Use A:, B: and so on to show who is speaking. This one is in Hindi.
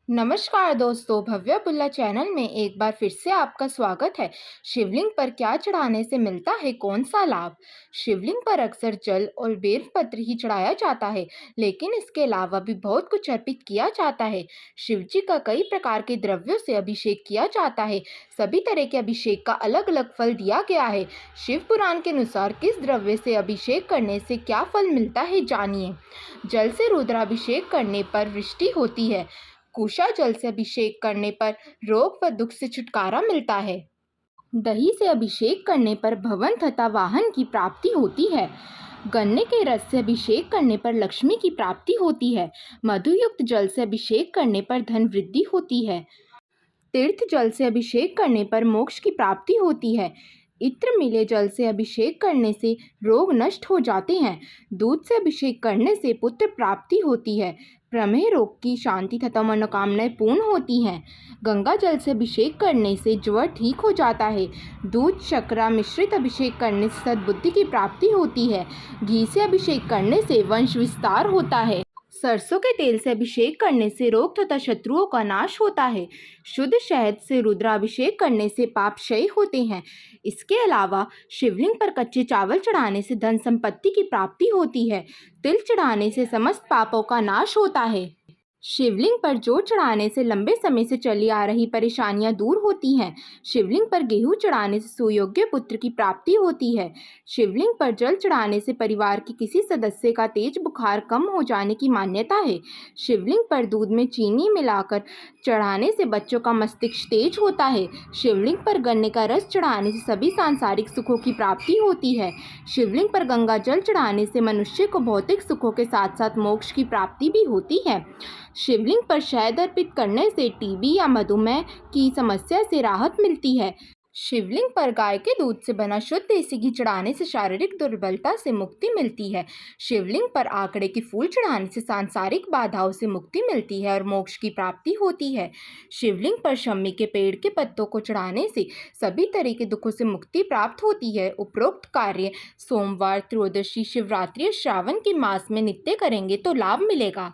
A: नमस्कार दोस्तों, भव्य बुल्ला चैनल में एक बार फिर से आपका स्वागत है। शिवलिंग पर क्या चढ़ाने से मिलता है कौन सा लाभ? शिवलिंग पर अक्सर जल और बेलपत्र ही चढ़ाया जाता है, लेकिन इसके अलावा भी बहुत कुछ अर्पित किया जाता है। शिव जी का कई प्रकार के द्रव्यों से अभिषेक किया जाता है। सभी तरह के अभिषेक का अलग अलग फल दिया गया है। शिव पुराण के अनुसार किस द्रव्य से अभिषेक करने से क्या फल मिलता है, जानिए। जल से रुद्राभिषेक करने पर वृष्टि होती है। कुशा जल से अभिषेक करने पर रोग व दुख से छुटकारा मिलता है। दही से अभिषेक करने पर भवन तथा वाहन की प्राप्ति होती है। गन्ने के रस से अभिषेक करने पर लक्ष्मी की प्राप्ति होती है। मधुयुक्त जल से अभिषेक करने पर धन वृद्धि होती है। तीर्थ जल से अभिषेक करने पर मोक्ष की प्राप्ति होती है। इत्र मिले जल से अभिषेक करने से रोग नष्ट हो जाते हैं। दूध से अभिषेक करने से पुत्र प्राप्ति होती है। प्रमेह रोग की शांति तथा मनोकामनाएं पूर्ण होती हैं। गंगा जल से अभिषेक करने से ज्वर ठीक हो जाता है। दूध शर्करा मिश्रित अभिषेक करने से सद्बुद्धि की प्राप्ति होती है। घी से अभिषेक करने से वंश विस्तार होता है। सरसों के तेल से अभिषेक करने से रोग तथा शत्रुओं का नाश होता है। शुद्ध शहद से रुद्राभिषेक करने से पाप क्षय होते हैं। इसके अलावा शिवलिंग पर कच्चे चावल चढ़ाने से धन संपत्ति की प्राप्ति होती है। तिल चढ़ाने से समस्त पापों का नाश होता है। शिवलिंग पर जौ चढ़ाने से लंबे समय से चली आ रही परेशानियां दूर होती हैं। शिवलिंग पर गेहूं चढ़ाने से सुयोग्य पुत्र की प्राप्ति होती है। शिवलिंग पर जल चढ़ाने से परिवार के किसी सदस्य का तेज बुखार कम हो जाने की मान्यता है। शिवलिंग पर दूध में चीनी मिलाकर चढ़ाने से बच्चों का मस्तिष्क तेज होता है। शिवलिंग पर गन्ने का रस चढ़ाने से सभी सांसारिक सुखों की प्राप्ति होती है। शिवलिंग पर गंगा जल चढ़ाने से मनुष्य को भौतिक सुखों के साथ साथ मोक्ष की प्राप्ति भी होती है। शिवलिंग पर शहद अर्पित करने से टीबी या मधुमेह की समस्या से राहत मिलती है। शिवलिंग पर गाय के दूध से बना शुद्ध देसी घी चढ़ाने से शारीरिक दुर्बलता से मुक्ति मिलती है। शिवलिंग पर आंकड़े के फूल चढ़ाने से सांसारिक बाधाओं से मुक्ति मिलती है और मोक्ष की प्राप्ति होती है। शिवलिंग पर शमी के पेड़ के पत्तों को चढ़ाने से सभी तरह के दुखों से मुक्ति प्राप्त होती है। उपरोक्त कार्य सोमवार, त्रयोदशी, शिवरात्रि और श्रावण के मास में नित्य करेंगे तो लाभ मिलेगा।